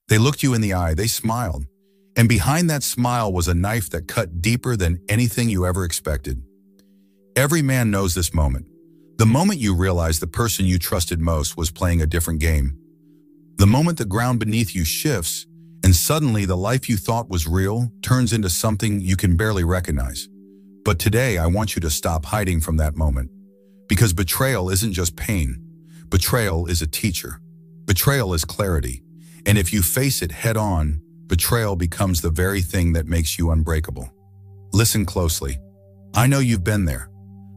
They looked you in the eye, they smiled, and behind that smile was a knife that cut deeper than anything you ever expected. Every man knows this moment. The moment you realize the person you trusted most was playing a different game. The moment the ground beneath you shifts, and suddenly the life you thought was real turns into something you can barely recognize. But today, I want you to stop hiding from that moment. Because betrayal isn't just pain. Betrayal is a teacher. Betrayal is clarity. And if you face it head on, betrayal becomes the very thing that makes you unbreakable. Listen closely. I know you've been there.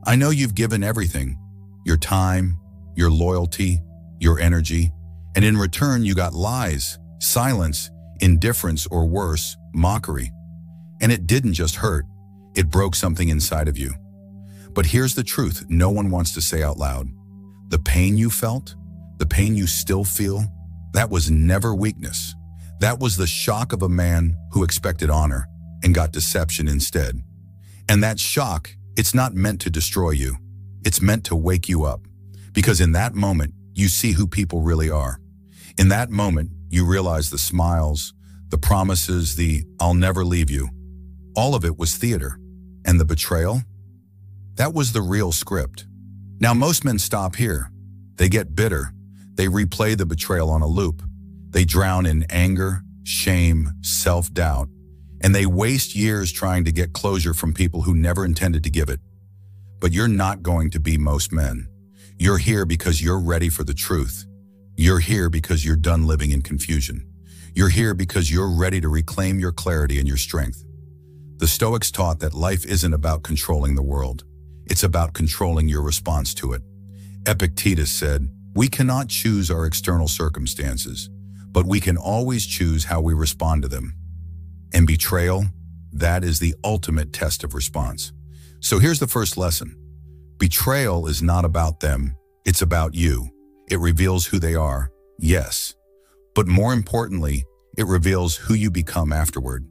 I know you've given everything. Your time, your loyalty, your energy. And in return, you got lies, silence, indifference, or worse, mockery. And it didn't just hurt. It broke something inside of you. But here's the truth no one wants to say out loud. The pain you felt, the pain you still feel, that was never weakness. That was the shock of a man who expected honor and got deception instead. And that shock, it's not meant to destroy you. It's meant to wake you up. Because in that moment, you see who people really are. In that moment, you realize the smiles, the promises, the "I'll never leave you." All of it was theater. And the betrayal? That was the real script. Now, most men stop here. They get bitter. They replay the betrayal on a loop. They drown in anger, shame, self-doubt, and they waste years trying to get closure from people who never intended to give it. But you're not going to be most men. You're here because you're ready for the truth. You're here because you're done living in confusion. You're here because you're ready to reclaim your clarity and your strength. The Stoics taught that life isn't about controlling the world. It's about controlling your response to it. Epictetus said, "We cannot choose our external circumstances, but we can always choose how we respond to them." And betrayal, that is the ultimate test of response. So here's the first lesson. Betrayal is not about them. It's about you. It reveals who they are, yes. But more importantly, it reveals who you become afterward.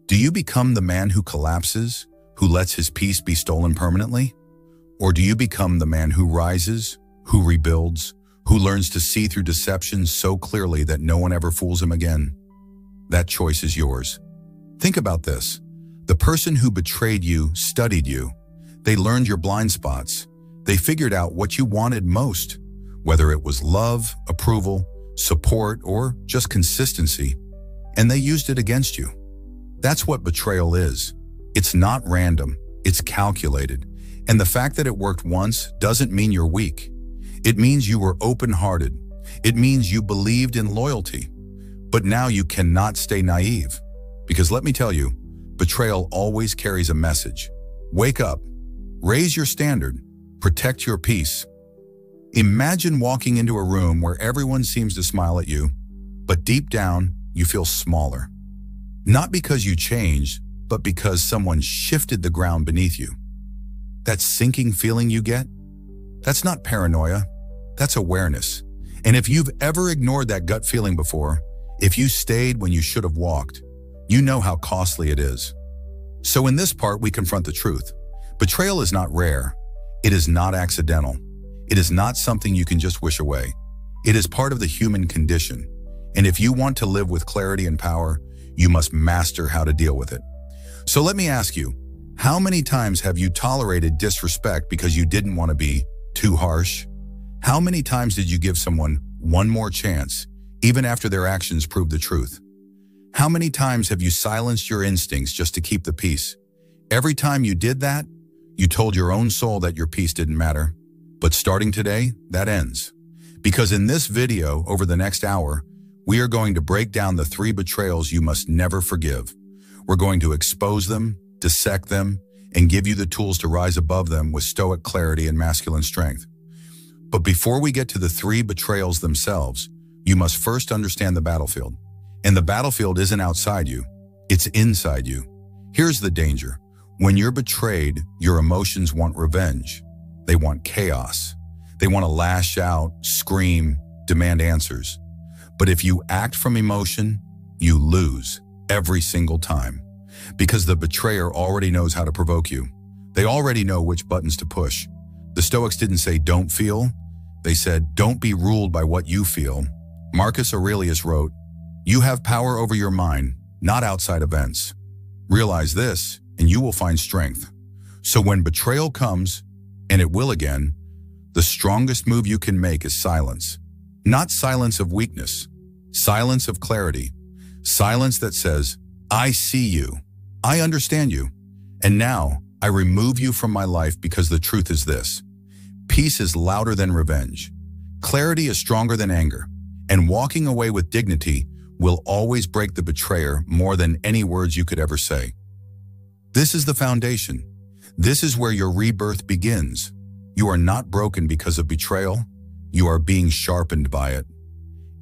Do you become the man who collapses, who lets his peace be stolen permanently? Or do you become the man who rises, who rebuilds, who learns to see through deception so clearly that no one ever fools him again? That choice is yours. Think about this. The person who betrayed you studied you. They learned your blind spots. They figured out what you wanted most, whether it was love, approval, support, or just consistency, and they used it against you. That's what betrayal is. It's not random, it's calculated. And the fact that it worked once doesn't mean you're weak. It means you were open-hearted. It means you believed in loyalty. But now you cannot stay naive. Because let me tell you, betrayal always carries a message. Wake up, raise your standard, protect your peace. Imagine walking into a room where everyone seems to smile at you, but deep down, you feel smaller. Not because you changed, but because someone shifted the ground beneath you. That sinking feeling you get? That's not paranoia, that's awareness. And if you've ever ignored that gut feeling before, if you stayed when you should have walked, you know how costly it is. So in this part, we confront the truth. Betrayal is not rare. It is not accidental. It is not something you can just wish away. It is part of the human condition. And if you want to live with clarity and power, you must master how to deal with it. So let me ask you, how many times have you tolerated disrespect because you didn't want to be too harsh? How many times did you give someone one more chance, even after their actions proved the truth? How many times have you silenced your instincts just to keep the peace? Every time you did that, you told your own soul that your peace didn't matter. But starting today, that ends. Because in this video, over the next hour, we are going to break down the 3 betrayals you must never forgive. We're going to expose them, dissect them, and give you the tools to rise above them with stoic clarity and masculine strength. But before we get to the 3 betrayals themselves, you must first understand the battlefield. And the battlefield isn't outside you, it's inside you. Here's the danger. When you're betrayed, your emotions want revenge. They want chaos. They want to lash out, scream, demand answers. But if you act from emotion, you lose every single time. Because the betrayer already knows how to provoke you. They already know which buttons to push. The Stoics didn't say don't feel. They said don't be ruled by what you feel. Marcus Aurelius wrote, You have power over your mind, not outside events. Realize this, and you will find strength. So when betrayal comes, and it will again, the strongest move you can make is silence. Not silence of weakness, silence of clarity. Silence that says, I see you, I understand you, and now I remove you from my life because the truth is this. Peace is louder than revenge. Clarity is stronger than anger, and walking away with dignity will always break the betrayer more than any words you could ever say. This is the foundation. This is where your rebirth begins. You are not broken because of betrayal. You are being sharpened by it.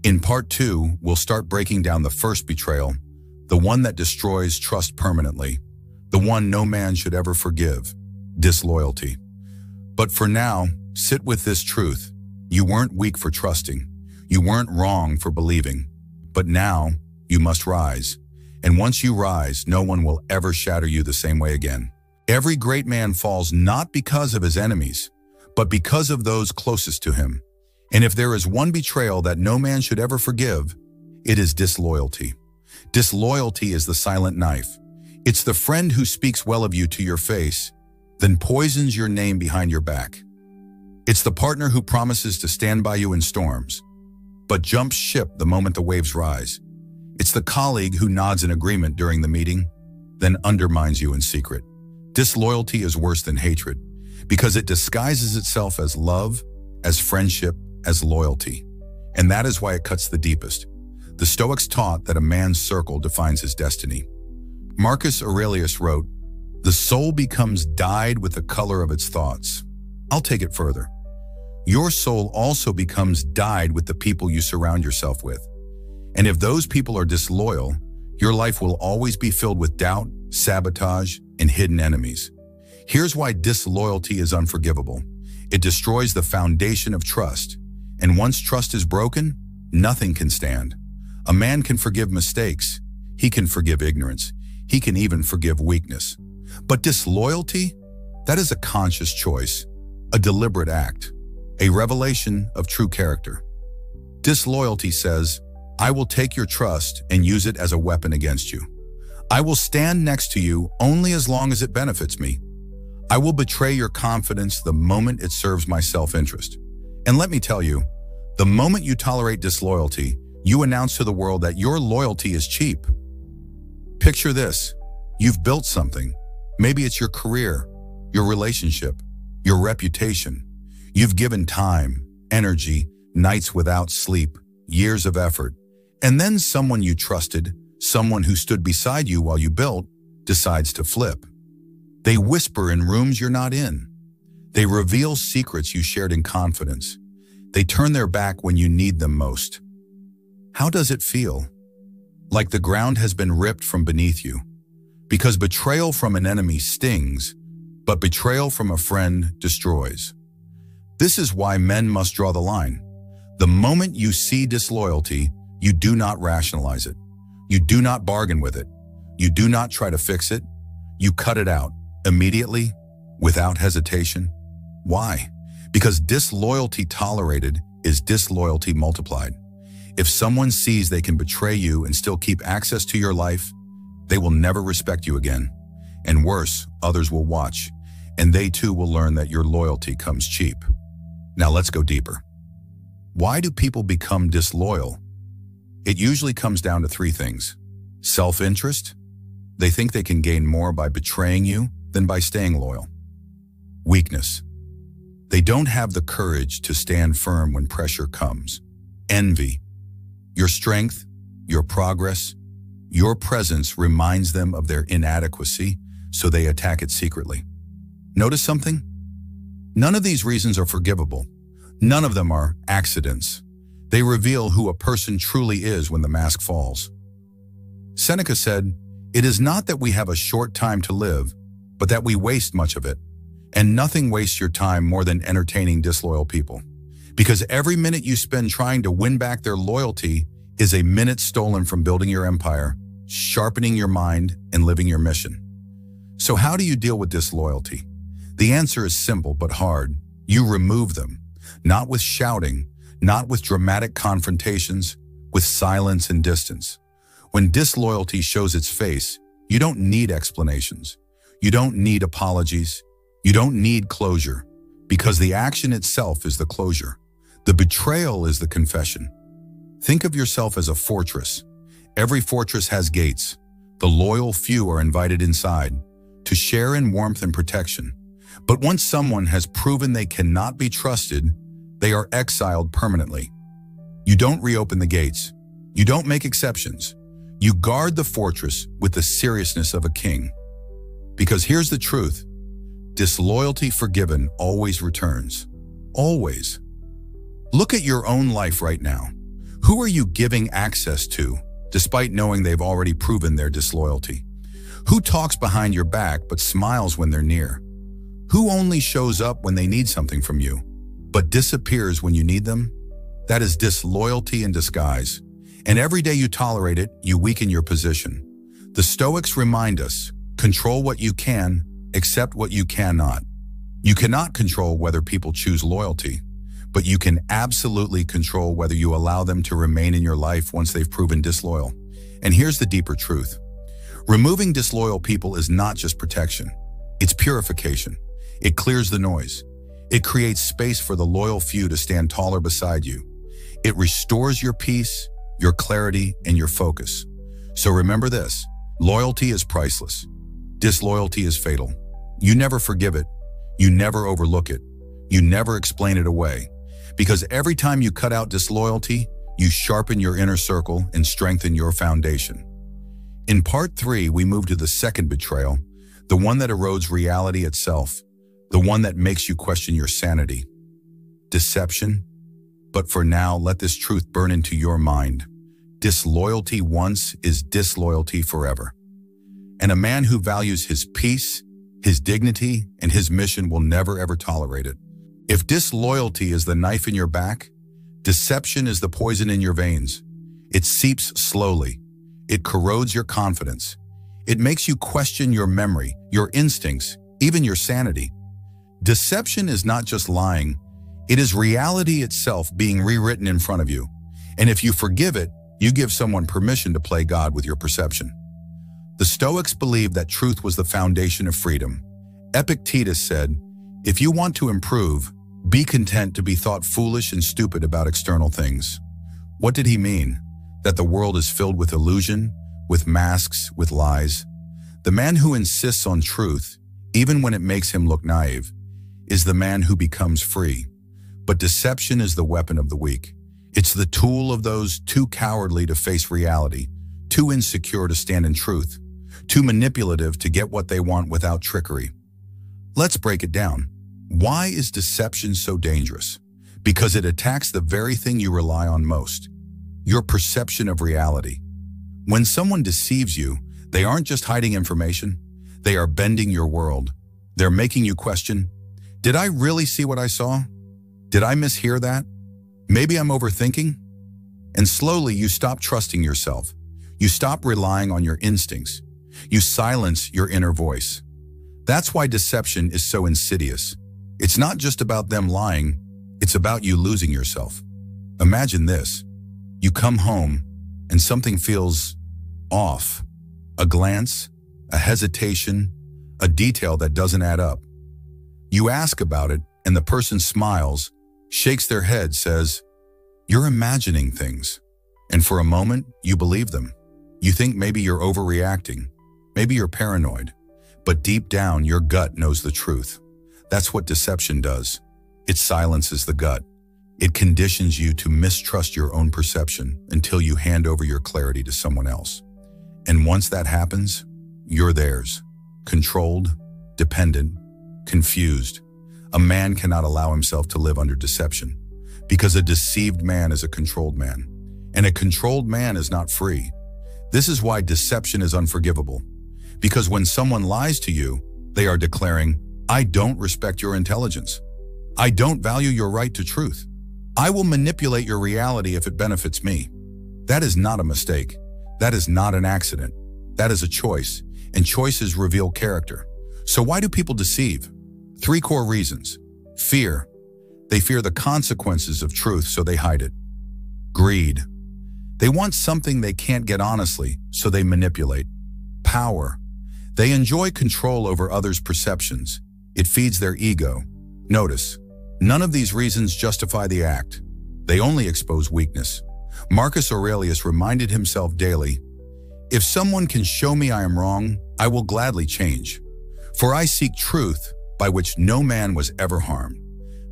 In part 2, we'll start breaking down the first betrayal, the one that destroys trust permanently, the one no man should ever forgive, disloyalty. But for now, sit with this truth. You weren't weak for trusting. You weren't wrong for believing. But now, you must rise. And once you rise, no one will ever shatter you the same way again. Every great man falls not because of his enemies, but because of those closest to him. And if there is one betrayal that no man should ever forgive, it is disloyalty. Disloyalty is the silent knife. It's the friend who speaks well of you to your face, then poisons your name behind your back. It's the partner who promises to stand by you in storms, but jumps ship the moment the waves rise. It's the colleague who nods in agreement during the meeting, then undermines you in secret. Disloyalty is worse than hatred, because it disguises itself as love, as friendship, as loyalty. And that is why it cuts the deepest. The Stoics taught that a man's circle defines his destiny. Marcus Aurelius wrote, "The soul becomes dyed with the color of its thoughts." I'll take it further. Your soul also becomes dyed with the people you surround yourself with. And if those people are disloyal, your life will always be filled with doubt, sabotage, and hidden enemies. Here's why disloyalty is unforgivable. It destroys the foundation of trust. And once trust is broken, nothing can stand. A man can forgive mistakes. He can forgive ignorance. He can even forgive weakness. But disloyalty, that is a conscious choice, a deliberate act, a revelation of true character. Disloyalty says, I will take your trust and use it as a weapon against you. I will stand next to you only as long as it benefits me. I will betray your confidence the moment it serves my self-interest. And let me tell you, the moment you tolerate disloyalty, you announce to the world that your loyalty is cheap. Picture this. You've built something. Maybe it's your career, your relationship, your reputation. You've given time, energy, nights without sleep, years of effort. And then someone you trusted, someone who stood beside you while you built, decides to flip. They whisper in rooms you're not in. They reveal secrets you shared in confidence. They turn their back when you need them most. How does it feel? Like the ground has been ripped from beneath you. Because betrayal from an enemy stings, but betrayal from a friend destroys. This is why men must draw the line. The moment you see disloyalty, you do not rationalize it. You do not bargain with it. You do not try to fix it. You cut it out immediately, without hesitation. Why? Because disloyalty tolerated is disloyalty multiplied. If someone sees they can betray you and still keep access to your life, they will never respect you again. And worse, others will watch, and they too will learn that your loyalty comes cheap. Now let's go deeper. Why do people become disloyal? It usually comes down to three things. Self-interest. They think they can gain more by betraying you than by staying loyal. Weakness. They don't have the courage to stand firm when pressure comes. Envy. Your strength, your progress, your presence reminds them of their inadequacy, so they attack it secretly. Notice something? None of these reasons are forgivable. None of them are accidents. They reveal who a person truly is when the mask falls. Seneca said, "It is not that we have a short time to live, but that we waste much of it. And nothing wastes your time more than entertaining disloyal people. Because every minute you spend trying to win back their loyalty is a minute stolen from building your empire, sharpening your mind, and living your mission." So how do you deal with disloyalty? The answer is simple but hard. You remove them, not with shouting, not with dramatic confrontations, with silence and distance. When disloyalty shows its face, you don't need explanations. You don't need apologies. You don't need closure, because the action itself is the closure. The betrayal is the confession. Think of yourself as a fortress. Every fortress has gates. The loyal few are invited inside to share in warmth and protection. But once someone has proven they cannot be trusted, they are exiled permanently. You don't reopen the gates. You don't make exceptions. You guard the fortress with the seriousness of a king. Because here's the truth. Disloyalty forgiven always returns. Always. Look at your own life right now. Who are you giving access to, despite knowing they've already proven their disloyalty? Who talks behind your back but smiles when they're near? Who only shows up when they need something from you, but disappears when you need them? That is disloyalty in disguise. And every day you tolerate it, you weaken your position. The Stoics remind us, control what you can, accept what you cannot. You cannot control whether people choose loyalty, but you can absolutely control whether you allow them to remain in your life once they've proven disloyal. And here's the deeper truth. Removing disloyal people is not just protection. It's purification. It clears the noise. It creates space for the loyal few to stand taller beside you. It restores your peace, your clarity, and your focus. So remember this, loyalty is priceless. Disloyalty is fatal. You never forgive it. You never overlook it. You never explain it away. Because every time you cut out disloyalty, you sharpen your inner circle and strengthen your foundation. In part 3, we move to the second betrayal, the one that erodes reality itself, the one that makes you question your sanity. Deception. But for now, let this truth burn into your mind. Disloyalty once is disloyalty forever. And a man who values his peace, his dignity, and his mission will never ever tolerate it. If disloyalty is the knife in your back, deception is the poison in your veins. It seeps slowly. It corrodes your confidence. It makes you question your memory, your instincts, even your sanity. Deception is not just lying. It is reality itself being rewritten in front of you. And if you forgive it, you give someone permission to play God with your perception. The Stoics believed that truth was the foundation of freedom. Epictetus said, "If you want to improve, be content to be thought foolish and stupid about external things." What did he mean? That the world is filled with illusion, with masks, with lies. The man who insists on truth, even when it makes him look naive, is the man who becomes free. But deception is the weapon of the weak. It's the tool of those too cowardly to face reality, too insecure to stand in truth, too manipulative to get what they want without trickery. Let's break it down. Why is deception so dangerous? Because it attacks the very thing you rely on most, your perception of reality. When someone deceives you, they aren't just hiding information, they are bending your world. They're making you question, did I really see what I saw? Did I mishear that? Maybe I'm overthinking? And slowly you stop trusting yourself. You stop relying on your instincts. You silence your inner voice. That's why deception is so insidious. It's not just about them lying, it's about you losing yourself. Imagine this. You come home and something feels off. A glance, a hesitation, a detail that doesn't add up. You ask about it and the person smiles, shakes their head, says, "You're imagining things." And for a moment, you believe them. You think maybe you're overreacting, maybe you're paranoid, but deep down your gut knows the truth. That's what deception does. It silences the gut. It conditions you to mistrust your own perception until you hand over your clarity to someone else. And once that happens, you're theirs, controlled, dependent, confused. A man cannot allow himself to live under deception because a deceived man is a controlled man, and a controlled man is not free. This is why deception is unforgivable, because when someone lies to you, they are declaring, "I don't respect your intelligence. I don't value your right to truth. I will manipulate your reality if it benefits me." That is not a mistake. That is not an accident. That is a choice, and choices reveal character. So why do people deceive? 3 core reasons. Fear. They fear the consequences of truth, so they hide it. Greed. They want something they can't get honestly, so they manipulate. Power. They enjoy control over others' perceptions. It feeds their ego. Notice, none of these reasons justify the act. They only expose weakness. Marcus Aurelius reminded himself daily, "If someone can show me I am wrong, I will gladly change. For I seek truth, by which no man was ever harmed."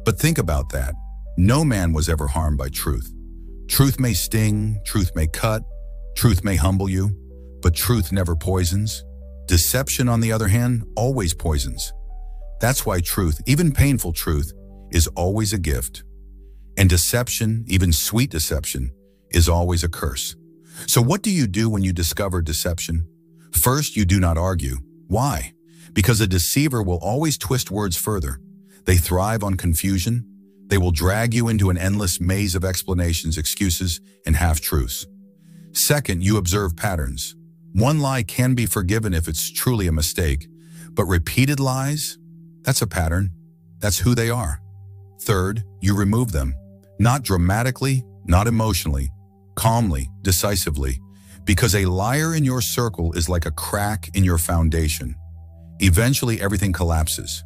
But think about that. No man was ever harmed by truth. Truth may sting, truth may cut, truth may humble you, but truth never poisons. Deception, on the other hand, always poisons. That's why truth, even painful truth, is always a gift. And deception, even sweet deception, is always a curse. So what do you do when you discover deception? First, you do not argue. Why? Because a deceiver will always twist words further. They thrive on confusion. They will drag you into an endless maze of explanations, excuses, and half-truths. Second, you observe patterns. One lie can be forgiven if it's truly a mistake, but repeated lies, that's a pattern. That's who they are. Third, you remove them. Not dramatically, not emotionally, calmly, decisively, because a liar in your circle is like a crack in your foundation. Eventually, everything collapses.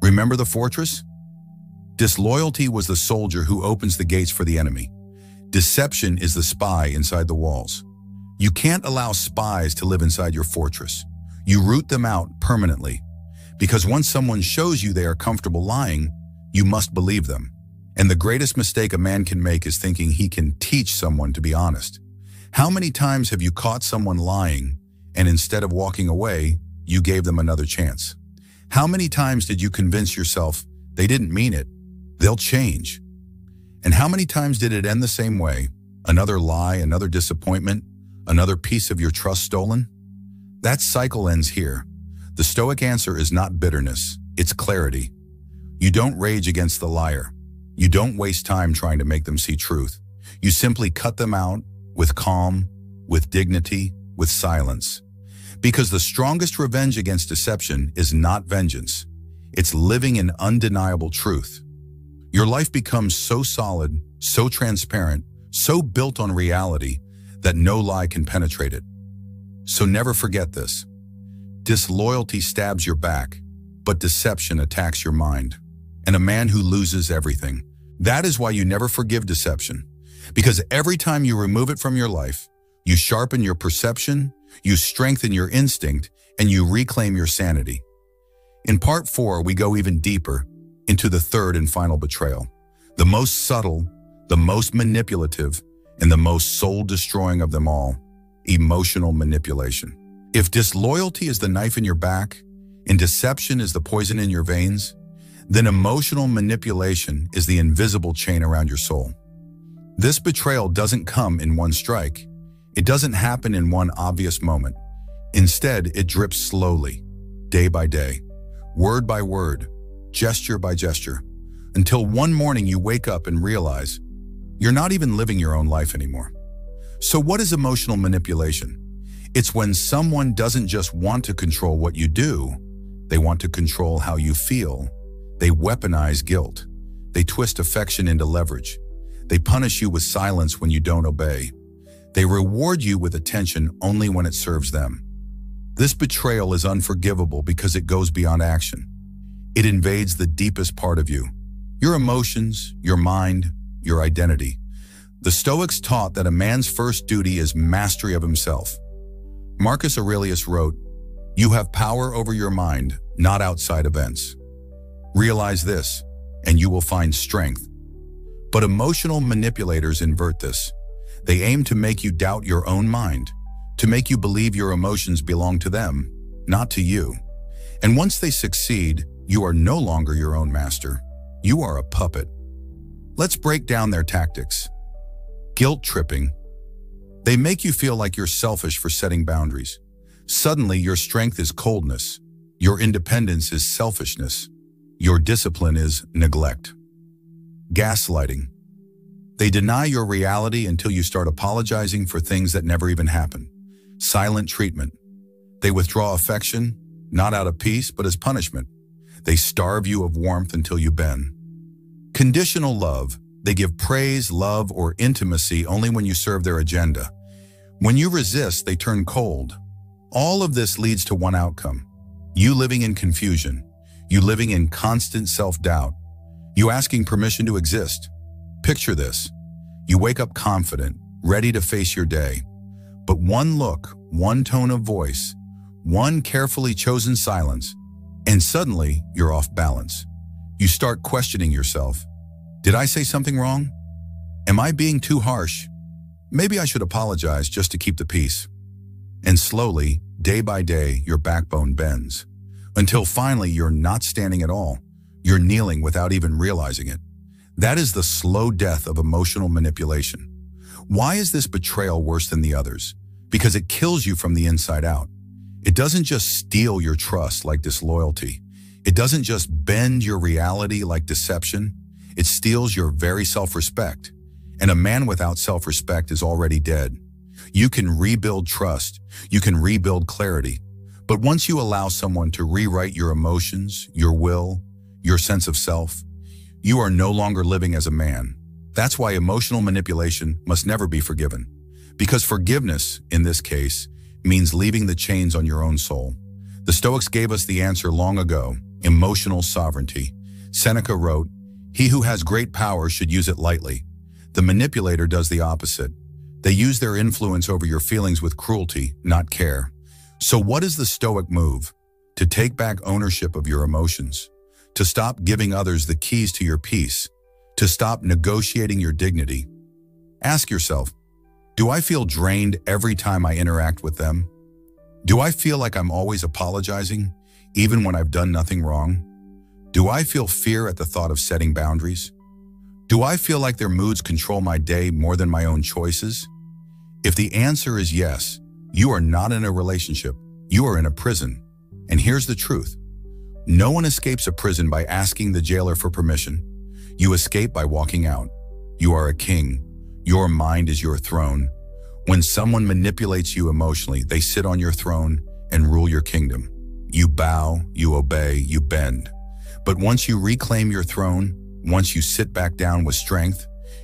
Remember the fortress? Disloyalty was the soldier who opens the gates for the enemy. Deception is the spy inside the walls. You can't allow spies to live inside your fortress. You root them out permanently. Because once someone shows you they are comfortable lying, you must believe them. And the greatest mistake a man can make is thinking he can teach someone to be honest. How many times have you caught someone lying, and instead of walking away, you gave them another chance? How many times did you convince yourself they didn't mean it? They'll change. And how many times did it end the same way? Another lie, another disappointment, another piece of your trust stolen? That cycle ends here. The Stoic answer is not bitterness, it's clarity. You don't rage against the liar. You don't waste time trying to make them see truth. You simply cut them out with calm, with dignity, with silence. Because the strongest revenge against deception is not vengeance. It's living in undeniable truth. Your life becomes so solid, so transparent, so built on reality that no lie can penetrate it. So never forget this. Disloyalty stabs your back, but deception attacks your mind. And a man who loses everything. That is why you never forgive deception. Because every time you remove it from your life, you sharpen your perception, you strengthen your instinct, and you reclaim your sanity. In part 4, we go even deeper into the third and final betrayal. The most subtle, the most manipulative, and the most soul-destroying of them all, emotional manipulation. If disloyalty is the knife in your back, and deception is the poison in your veins, then emotional manipulation is the invisible chain around your soul. This betrayal doesn't come in one strike. It doesn't happen in one obvious moment. Instead, it drips slowly, day by day, word by word, gesture by gesture, until one morning you wake up and realize you're not even living your own life anymore. So what is emotional manipulation? It's when someone doesn't just want to control what you do, they want to control how you feel. They weaponize guilt. They twist affection into leverage. They punish you with silence when you don't obey. They reward you with attention only when it serves them. This betrayal is unforgivable because it goes beyond action. It invades the deepest part of you, your emotions, your mind, your identity. The Stoics taught that a man's first duty is mastery of himself. Marcus Aurelius wrote, "You have power over your mind, not outside events. Realize this, and you will find strength." But emotional manipulators invert this. They aim to make you doubt your own mind, to make you believe your emotions belong to them, not to you. And once they succeed, you are no longer your own master. You are a puppet. Let's break down their tactics. Guilt tripping. They make you feel like you're selfish for setting boundaries. Suddenly, your strength is coldness. Your independence is selfishness. Your discipline is neglect. Gaslighting. They deny your reality until you start apologizing for things that never even happen. Silent treatment. They withdraw affection, not out of peace, but as punishment. They starve you of warmth until you bend. Conditional love. They give praise, love, or intimacy only when you serve their agenda. When you resist, they turn cold. All of this leads to one outcome: you living in confusion, you living in constant self-doubt, you asking permission to exist. Picture this. You wake up confident, ready to face your day. But one look, one tone of voice, one carefully chosen silence, and suddenly you're off balance. You start questioning yourself. Did I say something wrong? Am I being too harsh? Maybe I should apologize just to keep the peace. And slowly, day by day, your backbone bends. Until finally you're not standing at all. You're kneeling without even realizing it. That is the slow death of emotional manipulation. Why is this betrayal worse than the others? Because it kills you from the inside out. It doesn't just steal your trust like disloyalty. It doesn't just bend your reality like deception. It steals your very self-respect. And a man without self-respect is already dead. You can rebuild trust. You can rebuild clarity. But once you allow someone to rewrite your emotions, your will, your sense of self, you are no longer living as a man. That's why emotional manipulation must never be forgiven. Because forgiveness, in this case, means leaving the chains on your own soul. The Stoics gave us the answer long ago: emotional sovereignty. Seneca wrote, "He who has great power should use it lightly." The manipulator does the opposite. They use their influence over your feelings with cruelty, not care. So what is the Stoic move? To take back ownership of your emotions. To stop giving others the keys to your peace. To stop negotiating your dignity. Ask yourself, do I feel drained every time I interact with them? Do I feel like I'm always apologizing, even when I've done nothing wrong? Do I feel fear at the thought of setting boundaries? Do I feel like their moods control my day more than my own choices? If the answer is yes, you are not in a relationship, you are in a prison. And here's the truth. No one escapes a prison by asking the jailer for permission. You escape by walking out. You are a king. Your mind is your throne. When someone manipulates you emotionally, they sit on your throne and rule your kingdom. You bow, you obey, you bend. But once you reclaim your throne, once you sit back down with strength,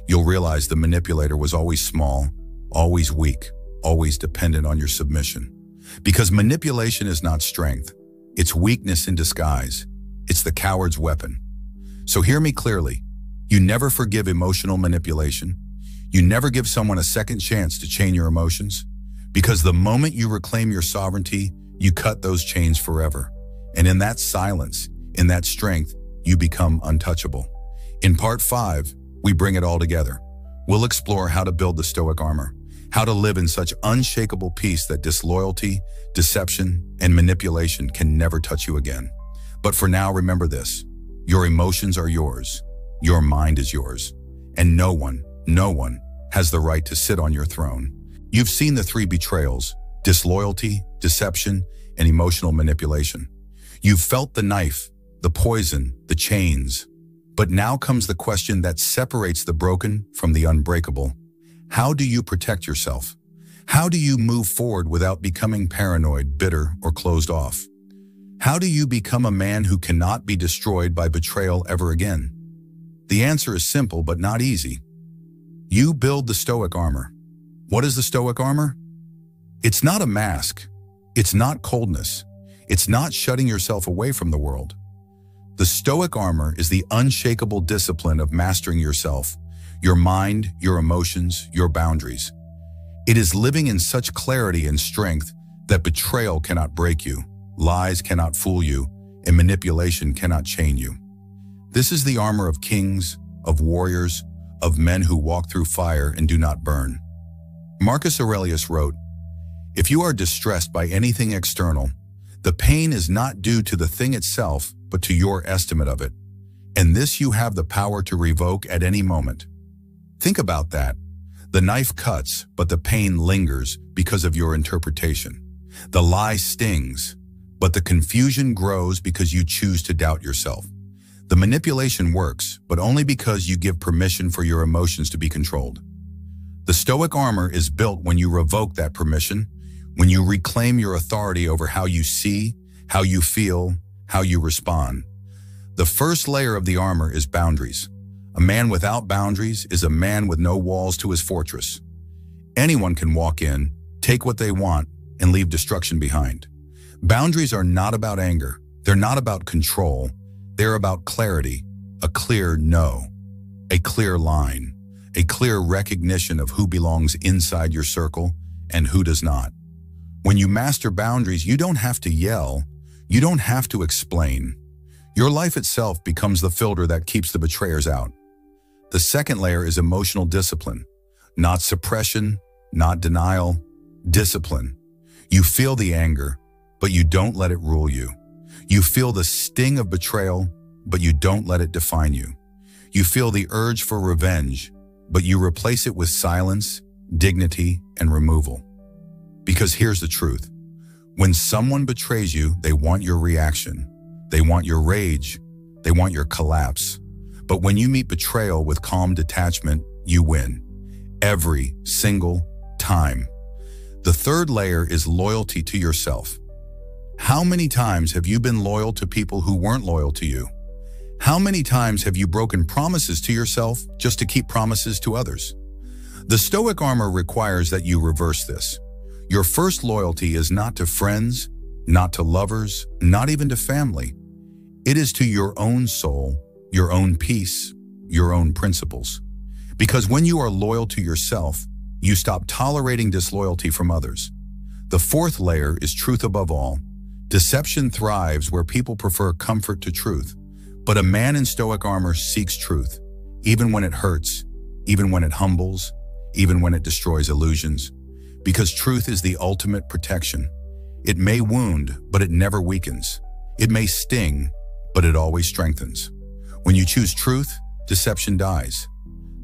you'll realize the manipulator was always small, always weak, always dependent on your submission. Because manipulation is not strength. It's weakness in disguise. It's the coward's weapon. So hear me clearly. You never forgive emotional manipulation. You never give someone a second chance to chain your emotions. Because the moment you reclaim your sovereignty, you cut those chains forever. And in that silence, in that strength, you become untouchable. In part 5, we bring it all together. We'll explore how to build the Stoic armor, how to live in such unshakable peace that disloyalty, deception, and manipulation can never touch you again. But for now, remember this. Your emotions are yours. Your mind is yours. And no one has the right to sit on your throne. You've seen the 3 betrayals: disloyalty, deception, and emotional manipulation. You've felt the knife, the poison, the chains. But now comes the question that separates the broken from the unbreakable. How do you protect yourself? How do you move forward without becoming paranoid, bitter, or closed off? How do you become a man who cannot be destroyed by betrayal ever again? The answer is simple but not easy. You build the Stoic armor. What is the Stoic armor? It's not a mask. It's not coldness. It's not shutting yourself away from the world. The Stoic armor is the unshakable discipline of mastering yourself, your mind, your emotions, your boundaries. It is living in such clarity and strength that betrayal cannot break you, lies cannot fool you, and manipulation cannot chain you. This is the armor of kings, of warriors, of men who walk through fire and do not burn. Marcus Aurelius wrote, "If you are distressed by anything external, the pain is not due to the thing itself, but to your estimate of it. And this you have the power to revoke at any moment." Think about that. The knife cuts, but the pain lingers because of your interpretation. The lie stings, but the confusion grows because you choose to doubt yourself. The manipulation works, but only because you give permission for your emotions to be controlled. The Stoic armor is built when you revoke that permission, when you reclaim your authority over how you see, how you feel, how you respond. The first layer of the armor is boundaries. A man without boundaries is a man with no walls to his fortress. Anyone can walk in, take what they want, and leave destruction behind. Boundaries are not about anger. They're not about control. They're about clarity, a clear no, a clear line, a clear recognition of who belongs inside your circle and who does not. When you master boundaries, you don't have to yell. You don't have to explain. Your life itself becomes the filter that keeps the betrayers out. The second layer is emotional discipline. Not suppression, not denial, discipline. You feel the anger, but you don't let it rule you. You feel the sting of betrayal, but you don't let it define you. You feel the urge for revenge, but you replace it with silence, dignity, and removal. Because here's the truth. When someone betrays you, they want your reaction. They want your rage. They want your collapse. But when you meet betrayal with calm detachment, you win. Every single time. The third layer is loyalty to yourself. How many times have you been loyal to people who weren't loyal to you? How many times have you broken promises to yourself just to keep promises to others? The Stoic Armor requires that you reverse this. Your first loyalty is not to friends, not to lovers, not even to family. It is to your own soul, your own peace, your own principles. Because when you are loyal to yourself, you stop tolerating disloyalty from others. The fourth layer is truth above all. Deception thrives where people prefer comfort to truth. But a man in Stoic armor seeks truth, even when it hurts, even when it humbles, even when it destroys illusions. Because truth is the ultimate protection. It may wound, but it never weakens. It may sting, but it always strengthens. When you choose truth, deception dies.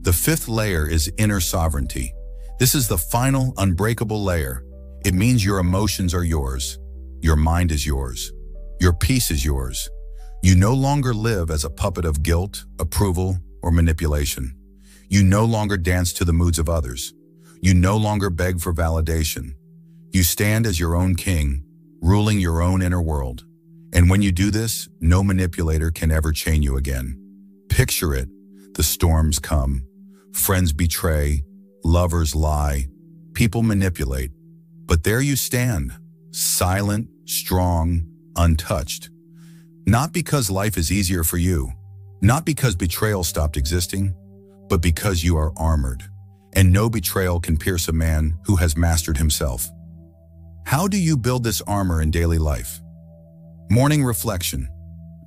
The fifth layer is inner sovereignty. This is the final, unbreakable layer. It means your emotions are yours. Your mind is yours. Your peace is yours. You no longer live as a puppet of guilt, approval, or manipulation. You no longer dance to the moods of others. You no longer beg for validation. You stand as your own king, ruling your own inner world. And when you do this, no manipulator can ever chain you again. Picture it. The storms come. Friends betray. Lovers lie. People manipulate. But there you stand, silent, strong, untouched. Not because life is easier for you, not because betrayal stopped existing, but because you are armored. And no betrayal can pierce a man who has mastered himself. How do you build this armor in daily life? Morning reflection.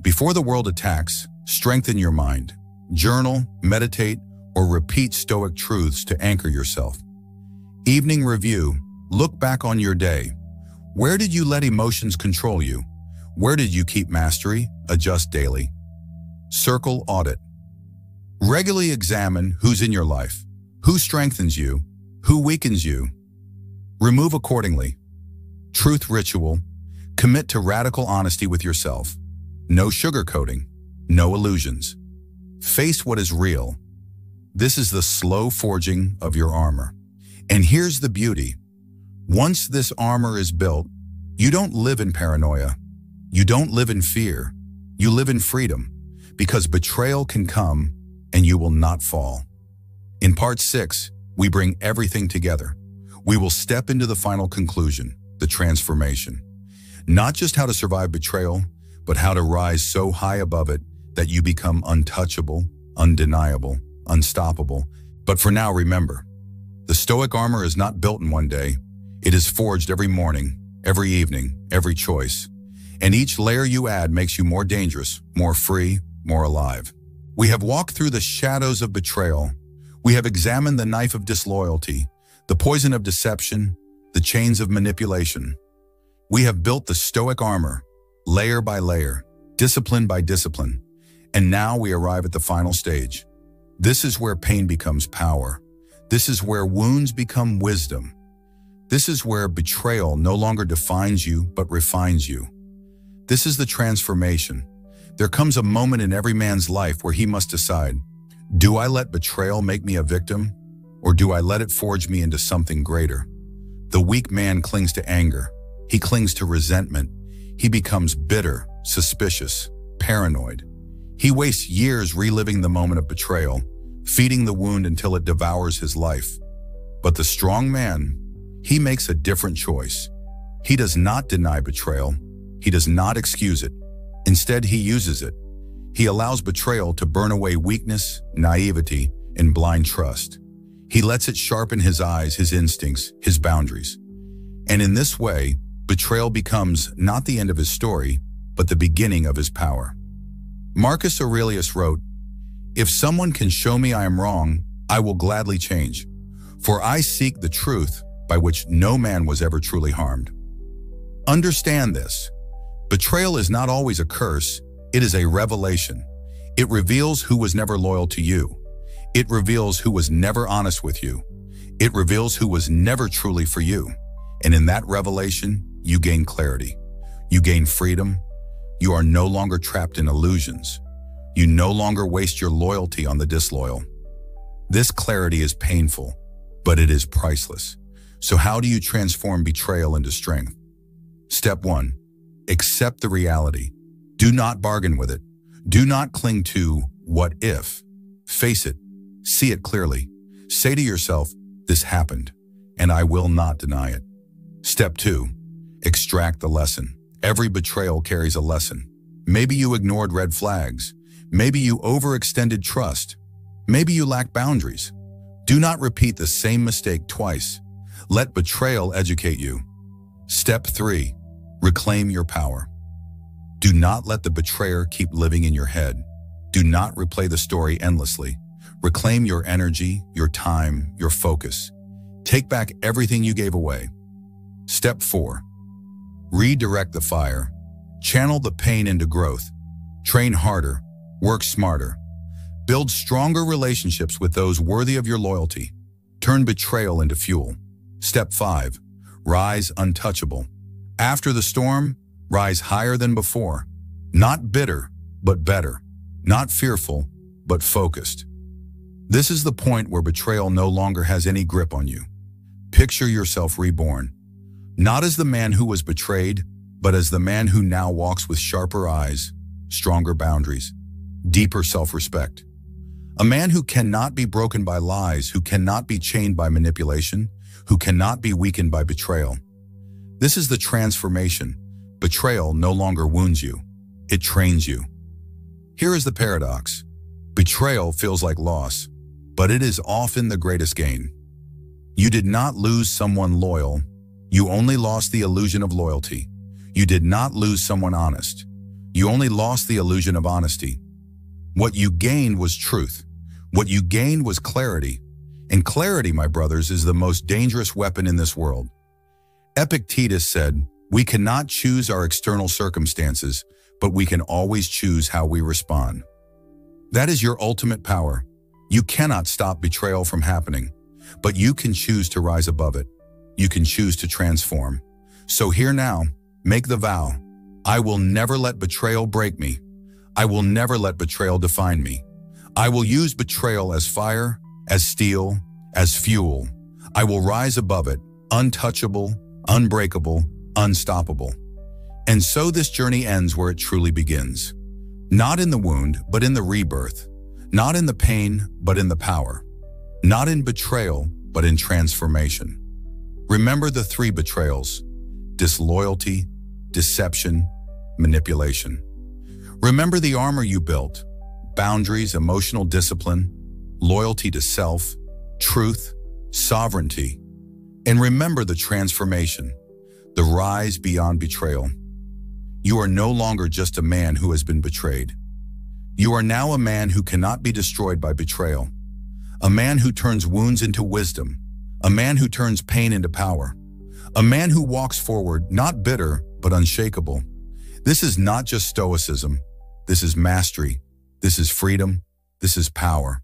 Before the world attacks, strengthen your mind. Journal, meditate, or repeat Stoic truths to anchor yourself. Evening review. Look back on your day. Where did you let emotions control you? Where did you keep mastery? Adjust daily. Circle audit. Regularly examine who's in your life, who strengthens you, who weakens you. Remove accordingly. Truth ritual. Commit to radical honesty with yourself. No sugarcoating, no illusions. Face what is real. This is the slow forging of your armor. And here's the beauty. Once this armor is built, you don't live in paranoia. You don't live in fear. You live in freedom, because betrayal can come and you will not fall. In part 6, we bring everything together. We will step into the final conclusion, the transformation. Not just how to survive betrayal, but how to rise so high above it that you become untouchable, undeniable, unstoppable. But for now, remember, the Stoic armor is not built in one day. It is forged every morning, every evening, every choice. And each layer you add makes you more dangerous, more free, more alive. We have walked through the shadows of betrayal. We have examined the knife of disloyalty, the poison of deception, the chains of manipulation. We have built the Stoic armor, layer by layer, discipline by discipline. And now we arrive at the final stage. This is where pain becomes power. This is where wounds become wisdom. This is where betrayal no longer defines you, but refines you. This is the transformation. There comes a moment in every man's life where he must decide, do I let betrayal make me a victim, or do I let it forge me into something greater? The weak man clings to anger. He clings to resentment. He becomes bitter, suspicious, paranoid. He wastes years reliving the moment of betrayal, feeding the wound until it devours his life. But the strong man, he makes a different choice. He does not deny betrayal. He does not excuse it. Instead, he uses it. He allows betrayal to burn away weakness, naivety, and blind trust. He lets it sharpen his eyes, his instincts, his boundaries. And in this way, betrayal becomes not the end of his story, but the beginning of his power. Marcus Aurelius wrote, "If someone can show me I am wrong, I will gladly change, for I seek the truth by which no man was ever truly harmed." Understand this. Betrayal is not always a curse, it is a revelation. It reveals who was never loyal to you. It reveals who was never honest with you. It reveals who was never truly for you. And in that revelation, you gain clarity. You gain freedom. You are no longer trapped in illusions. You no longer waste your loyalty on the disloyal. This clarity is painful, but it is priceless. So how do you transform betrayal into strength? Step 1. Accept the reality. Do not bargain with it. Do not cling to what if. Face it. See it clearly. Say to yourself, this happened, and I will not deny it. Step 2. Extract the lesson. Every betrayal carries a lesson. Maybe you ignored red flags. Maybe you overextended trust. Maybe you lack boundaries. Do not repeat the same mistake twice. Let betrayal educate you. Step 3. Reclaim your power. Do not let the betrayer keep living in your head. Do not replay the story endlessly. Reclaim your energy, your time, your focus. Take back everything you gave away. Step 4. Redirect the fire. Channel the pain into growth. Train harder. Work smarter. Build stronger relationships with those worthy of your loyalty. Turn betrayal into fuel. Step 5. Rise untouchable. After the storm, rise higher than before. Not bitter, but better. Not fearful, but focused. This is the point where betrayal no longer has any grip on you. Picture yourself reborn. Not as the man who was betrayed, but as the man who now walks with sharper eyes, stronger boundaries, deeper self-respect. A man who cannot be broken by lies, who cannot be chained by manipulation, who cannot be weakened by betrayal. This is the transformation. Betrayal no longer wounds you. It trains you. Here is the paradox. Betrayal feels like loss, but it is often the greatest gain. You did not lose someone loyal. You only lost the illusion of loyalty. You did not lose someone honest. You only lost the illusion of honesty. What you gained was truth. What you gained was clarity. And clarity, my brothers, is the most dangerous weapon in this world. Epictetus said, "We cannot choose our external circumstances, but we can always choose how we respond." That is your ultimate power. You cannot stop betrayal from happening, but you can choose to rise above it. You can choose to transform. So here now, make the vow. I will never let betrayal break me. I will never let betrayal define me. I will use betrayal as fire, as steel, as fuel. I will rise above it, untouchable, unbreakable, unstoppable. And so this journey ends where it truly begins. Not in the wound, but in the rebirth. Not in the pain, but in the power. Not in betrayal, but in transformation. Remember the 3 betrayals: disloyalty, deception, manipulation. Remember the armor you built: boundaries, emotional discipline, loyalty to self, truth, sovereignty. And remember the transformation, the rise beyond betrayal. You are no longer just a man who has been betrayed. You are now a man who cannot be destroyed by betrayal, a man who turns wounds into wisdom, a man who turns pain into power, a man who walks forward, not bitter, but unshakable. This is not just stoicism. This is mastery. This is freedom. This is power.